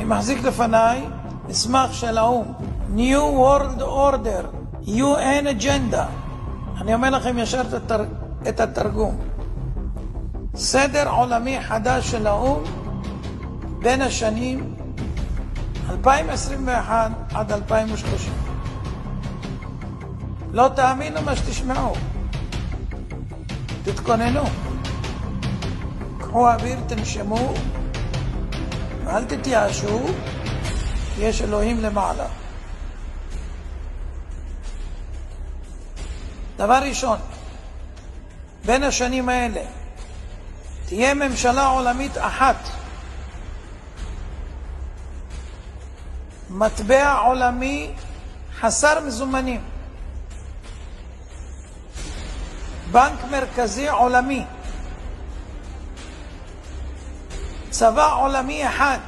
מחזיק לפניי מסמך של האו"ם, New World Order, UN Agenda. אני אומר לכם ישר את התרגום. סדר עולמי חדש של האו"ם בין השנים 2021 עד 2030. לא תאמינו מה שתשמעו. תתכוננו. קחו אוויר, תנשמו, ואל תתייאשו, יש אלוהים למעלה. דבר ראשון, בין השנים האלה תהיה ממשלה עולמית אחת, מטבע עולמי חסר מזומנים, בנק מרכזי עולמי, צבא עולמי אחד,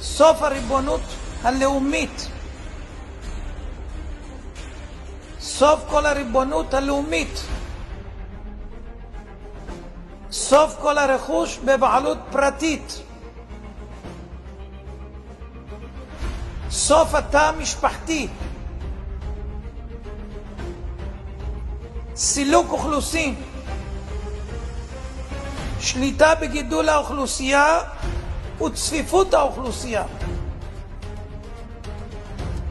סוף הריבונות הלאומית, סוף כל הריבונות הלאומית, סוף כל הרכוש בבעלות פרטית, סוף התא המשפחתי, סילוק אוכלוסין, שליטה בגידול האוכלוסייה וצפיפות האוכלוסייה,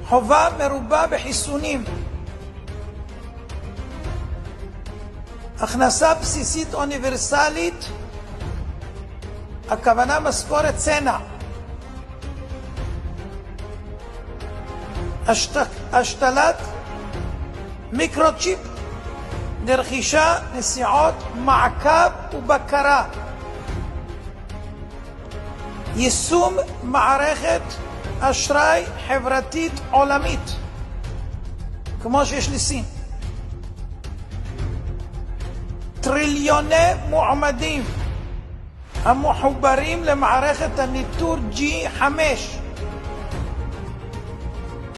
חובה מרובה בחיסונים, הכנסה בסיסית אוניברסלית, הכוונה משכורת סנע, השתלת מיקרוצ'יפ לרכישה, נסיעות, מעקב ובקרה, יישום מערכת אשראי חברתית עולמית כמו שיש לסין, טריליוני מועמדים המחוברים למערכת הניטור G5,